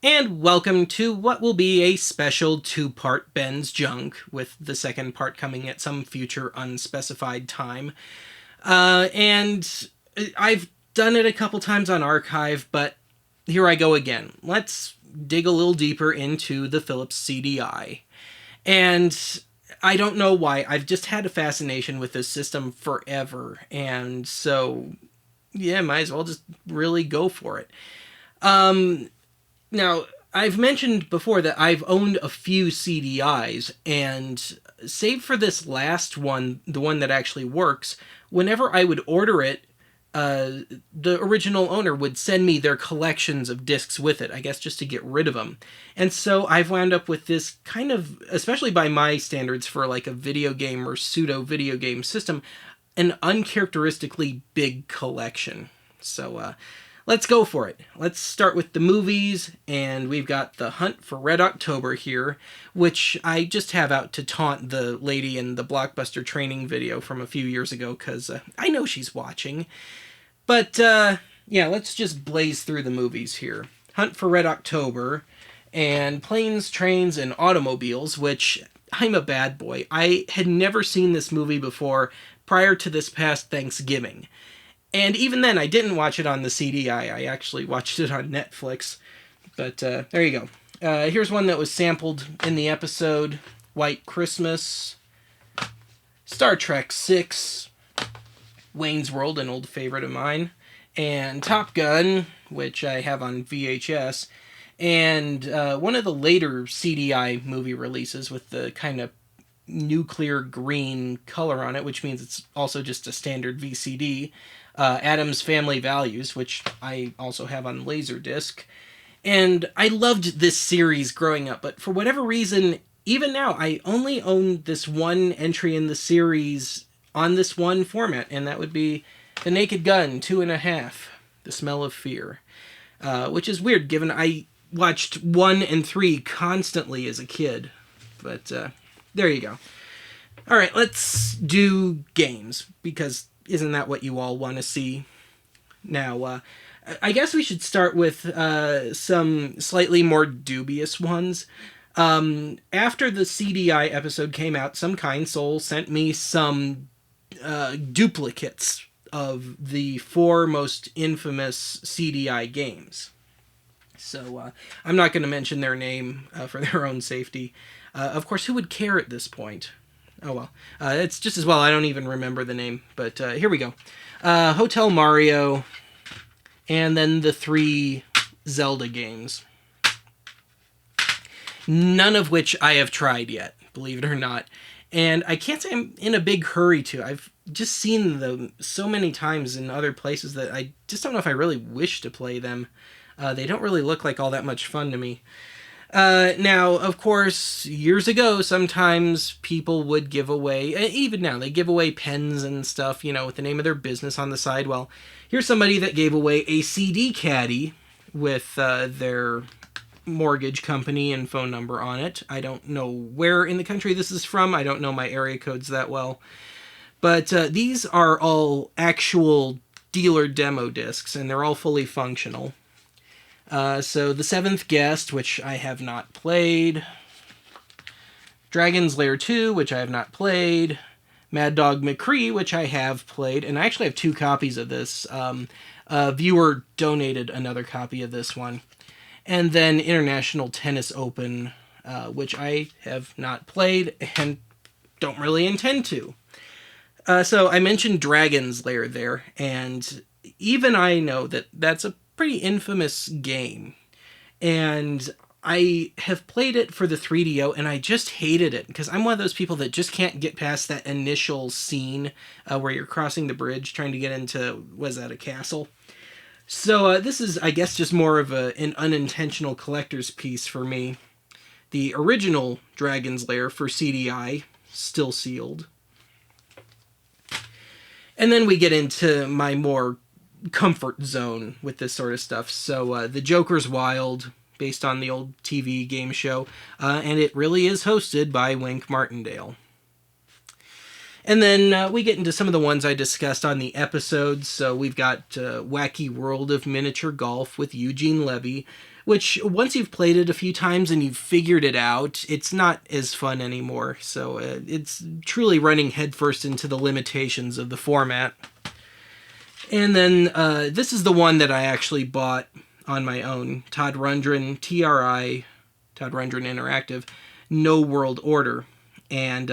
And welcome to what will be a special two-part Ben's Junk, with the second part coming at some future unspecified time. And I've done it a couple times on Archive, but here I go again. Let's dig a little deeper into the Philips CDI. And I don't know why, I've just had a fascination with this system forever, and so, yeah, might as well just really go for it. Now, I've mentioned before that I've owned a few CDIs, and save for this last one, the one that actually works, whenever I would order it, the original owner would send me their collections of discs with it, I guess just to get rid of them. And so I've wound up with this kind of, especially by my standards for like a video game or pseudo video game system, an uncharacteristically big collection. So, let's go for it. Let's start with the movies, and we've got The Hunt for Red October here, which I just have out to taunt the lady in the Blockbuster training video from a few years ago, because I know she's watching. But, yeah, let's just blaze through the movies here. Hunt for Red October, and Planes, Trains, and Automobiles, which, I'm a bad boy. I had never seen this movie before prior to this past Thanksgiving. And even then, I didn't watch it on the CDI. I actually watched it on Netflix. But there you go. Here's one that was sampled in the episode: White Christmas, Star Trek VI, Wayne's World, an old favorite of mine, and Top Gun, which I have on VHS, and one of the later CDI movie releases with the kind of nuclear green color on it, which means it's also just a standard VCD. Adam's Family Values, which I also have on Laserdisc. And I loved this series growing up, but for whatever reason, even now, I only own this one entry in the series on this one format, and that would be The Naked Gun, 2.5, The Smell of Fear. Which is weird, given I watched 1 and 3 constantly as a kid. But there you go. Alright, let's do games, because isn't that what you all want to see? Now, I guess we should start with some slightly more dubious ones. After the CDI episode came out, some kind soul sent me some duplicates of the 4 most infamous CDI games. So I'm not going to mention their name for their own safety. Of course, who would care at this point? Oh well. It's just as well I don't even remember the name. But here we go. Hotel Mario, and then the 3 Zelda games. None of which I have tried yet, believe it or not. And I can't say I'm in a big hurry to. I've just seen them so many times in other places that I just don't know if I really wish to play them. They don't really look like all that much fun to me. Now, of course, years ago, sometimes people would give away, even now, they give away pens and stuff, with the name of their business on the side. Well, here's somebody that gave away a CD caddy with their mortgage company and phone number on it. I don't know where in the country this is from. I don't know my area codes that well. But these are all actual dealer demo discs, and they're all fully functional. So The Seventh Guest, which I have not played. Dragon's Lair 2, which I have not played. Mad Dog McCree, which I have played. And I actually have 2 copies of this. A viewer donated another copy of this one. And then International Tennis Open, which I have not played and don't really intend to. So I mentioned Dragon's Lair there, and even I know that that's a pretty infamous game, and I have played it for the 3DO, and I just hated it, because I'm one of those people that just can't get past that initial scene where you're crossing the bridge trying to get into, was that a castle? So this is, I guess, just more of an unintentional collector's piece for me. The original Dragon's Lair for CDI, still sealed. And then we get into my more comfort zone with this sort of stuff. So The Joker's Wild, based on the old TV game show, and it really is hosted by Wink Martindale. And then we get into some of the ones I discussed on the episodes. So we've got Wacky World of Miniature Golf with Eugene Levy, which once you've played it a few times and you've figured it out, it's not as fun anymore. So it's truly running headfirst into the limitations of the format. And then this is the one that I actually bought on my own. Todd Rundgren, TRI, Todd Rundgren Interactive, No World Order. And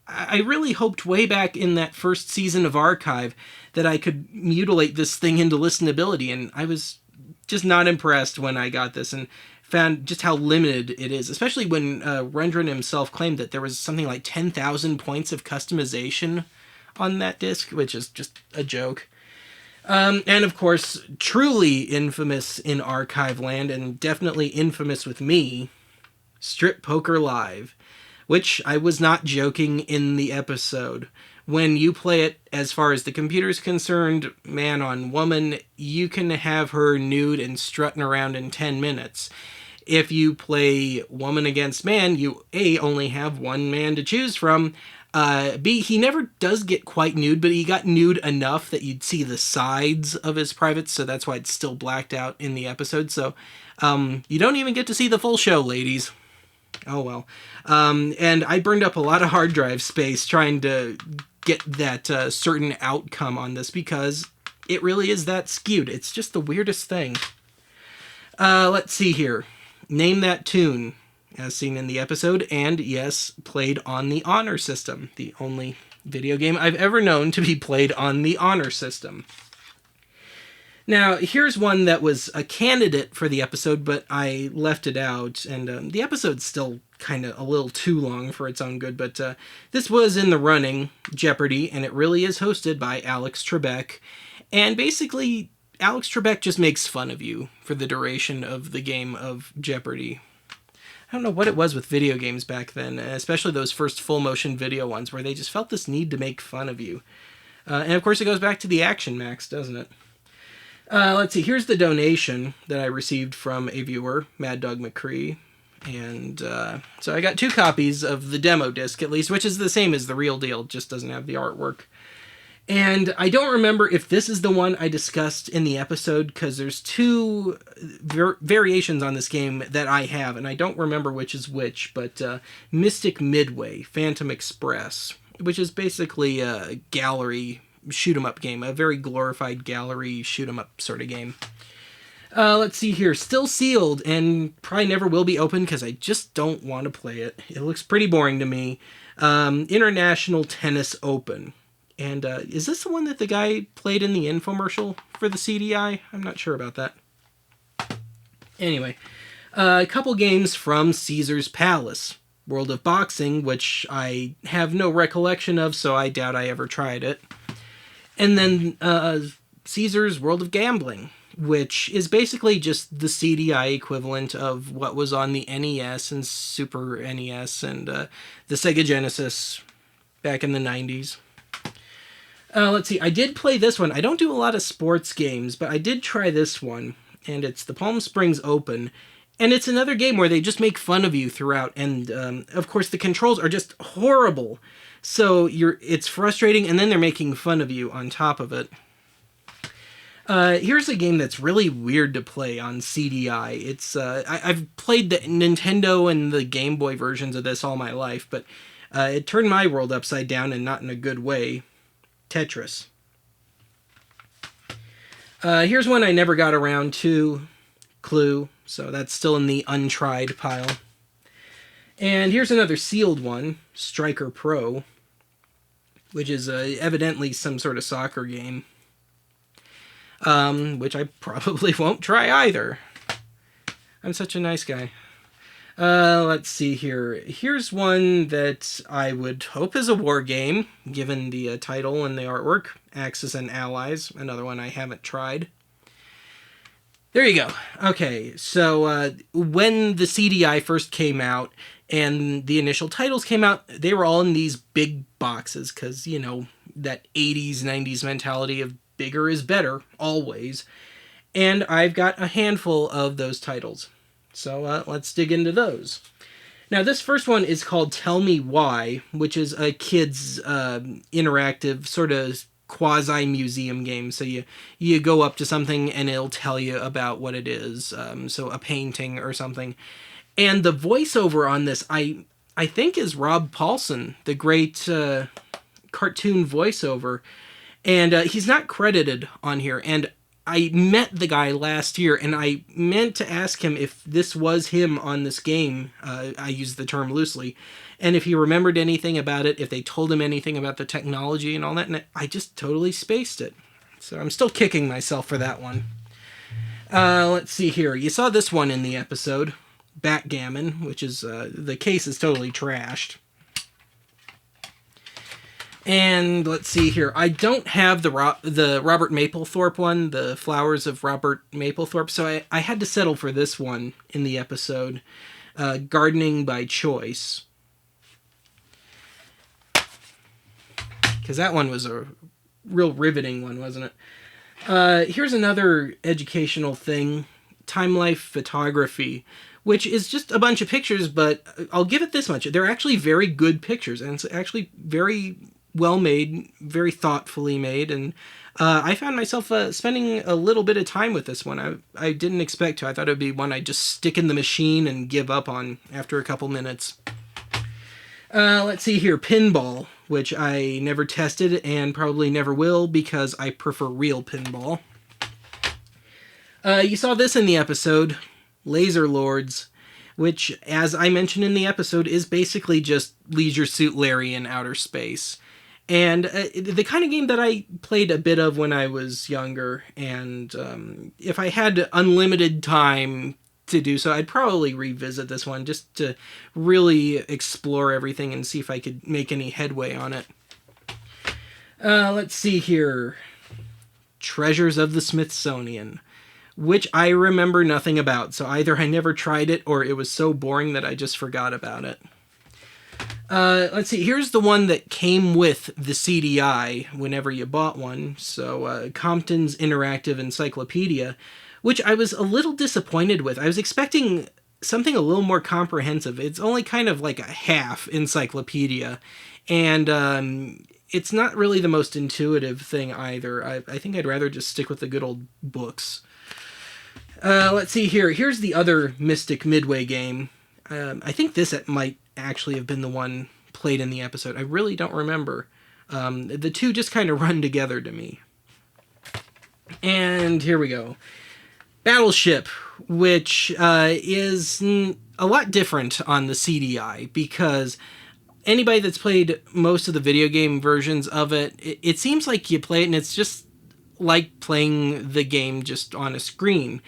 I really hoped way back in that first season of Archive that I could mutilate this thing into listenability, and I was just not impressed when I got this and found just how limited it is, especially when Rundgren himself claimed that there was something like 10,000 points of customization on that disc, which is just a joke. And of course, truly infamous in Archive land, and definitely infamous with me, Strip Poker Live, which I was not joking in the episode. When you play it, as far as the computer's concerned, man on woman, you can have her nude and strutting around in 10 minutes. If you play woman against man, you A, only have one man to choose from, B, he never does get quite nude, but he got nude enough that you'd see the sides of his privates, so that's why it's still blacked out in the episode. So you don't even get to see the full show, ladies. Oh well. And I burned up a lot of hard drive space trying to get that certain outcome on this because it really is that skewed. It's just the weirdest thing. Let's see here. Name that tune, as seen in the episode, and yes, played on the Honor System, the only video game I've ever known to be played on the Honor System. Now, here's one that was a candidate for the episode, but I left it out, and the episode's still kind of a little too long for its own good, but this was in the running, Jeopardy, and it really is hosted by Alex Trebek, and basically, Alex Trebek just makes fun of you for the duration of the game of Jeopardy. I don't know what it was with video games back then, especially those first full-motion video ones, where they just felt this need to make fun of you. And of course, it goes back to the Action Max, doesn't it? Let's see, here's the donation that I received from a viewer, Mad Dog McCree. And so I got 2 copies of the demo disc, at least, which is the same as the real deal, just doesn't have the artwork. And I don't remember if this is the one I discussed in the episode, because there's 2 variations on this game that I have, and I don't remember which is which, but Mystic Midway, Phantom Express, which is basically a gallery shoot-'em-up game, a very glorified gallery shoot-'em-up sort of game. Let's see here. Still sealed, and probably never will be opened because I just don't want to play it. It looks pretty boring to me. International Tennis Open. And is this the one that the guy played in the infomercial for the CDI? I'm not sure about that. Anyway, a couple games from Caesar's Palace. World of Boxing, which I have no recollection of, so I doubt I ever tried it. And then Caesar's World of Gambling, which is basically just the CDI equivalent of what was on the NES and Super NES and the Sega Genesis back in the 90s. Let's see, I did play this one. I don't do a lot of sports games, but I did try this one, and it's the Palm Springs Open. And it's another game where they just make fun of you throughout, and of course the controls are just horrible. So it's frustrating, and then they're making fun of you on top of it. Here's a game that's really weird to play on CDI. It's I've played the Nintendo and the Game Boy versions of this all my life, but it turned my world upside down and not in a good way. Tetris. Here's one I never got around to. Clue. So that's still in the untried pile. And here's another sealed one. Striker Pro, which is evidently some sort of soccer game. Which I probably won't try either. I'm such a nice guy. Let's see here. Here's one that I would hope is a war game, given the title and the artwork. Axis and Allies, another one I haven't tried. There you go. Okay, so when the CDI first came out and the initial titles came out, they were all in these big boxes because, you know, that 80s, 90s mentality of bigger is better, always. And I've got a handful of those titles. So let's dig into those. Now, this first one is called Tell Me Why, which is a kid's interactive sort of quasi-museum game. So you go up to something and it'll tell you about what it is. So a painting or something. And the voiceover on this, I think, is Rob Paulson, the great cartoon voiceover. And he's not credited on here. And I met the guy last year, and I meant to ask him if this was him on this game. I use the term loosely. And if he remembered anything about it, if they told him anything about the technology and all that. And I just totally spaced it. So I'm still kicking myself for that one. Let's see here. You saw this one in the episode, Backgammon, which is, the case is totally trashed. And let's see here. I don't have the Robert Mapplethorpe one, the Flowers of Robert Mapplethorpe, so I had to settle for this one in the episode, Gardening by Choice. Because that one was a real riveting one, wasn't it? Here's another educational thing, Time Life Photography, which is just a bunch of pictures, but I'll give it this much. They're actually very good pictures, and it's actually very well made, very thoughtfully made, and I found myself spending a little bit of time with this one. I didn't expect to. I thought it would be one I'd just stick in the machine and give up on after a couple minutes. Let's see here, Pinball, which I never tested and probably never will because I prefer real pinball. You saw this in the episode, Laser Lords, which, as I mentioned in the episode, is basically just Leisure Suit Larry in outer space. And the kind of game that I played a bit of when I was younger, and if I had unlimited time to do so, I'd probably revisit this one just to really explore everything and see if I could make any headway on it. Let's see here. Treasures of the Smithsonian, which I remember nothing about, so either I never tried it or it was so boring that I just forgot about it. Let's see, here's the one that came with the CDI whenever you bought one, so Compton's Interactive Encyclopedia, which I was a little disappointed with. I was expecting something a little more comprehensive. It's only kind of like a half encyclopedia, and it's not really the most intuitive thing either. I think I'd rather just stick with the good old books. Let's see here. Here's the other Mystic Midway game. I think this might actually have been the one played in the episode. I really don't remember. The two just kind of run together to me. And here we go. Battleship, which is a lot different on the CDI, because anybody that's played most of the video game versions of it, it seems like you play it and it's just like playing the game just on a screen.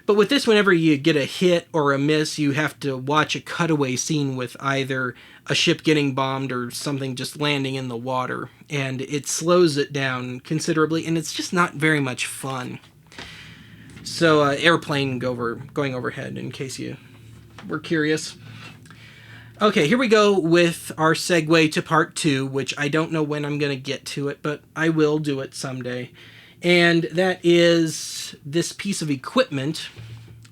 But with this, whenever you get a hit or a miss, you have to watch a cutaway scene with either a ship getting bombed or something just landing in the water. And it slows it down considerably, and it's just not very much fun. So, airplane going overhead, in case you were curious. Okay, here we go with our segue to part 2, which I don't know when I'm going to get to it, but I will do it someday. And that is this piece of equipment,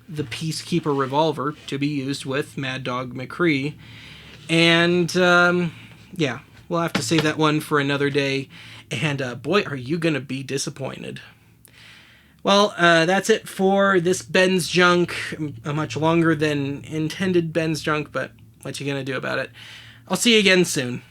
the Peacekeeper revolver, to be used with Mad Dog McCree. And, yeah, we'll have to save that one for another day. And, boy, are you going to be disappointed. Well, that's it for this Ben's Junk. A much longer than intended Ben's Junk, but what you going to do about it? I'll see you again soon.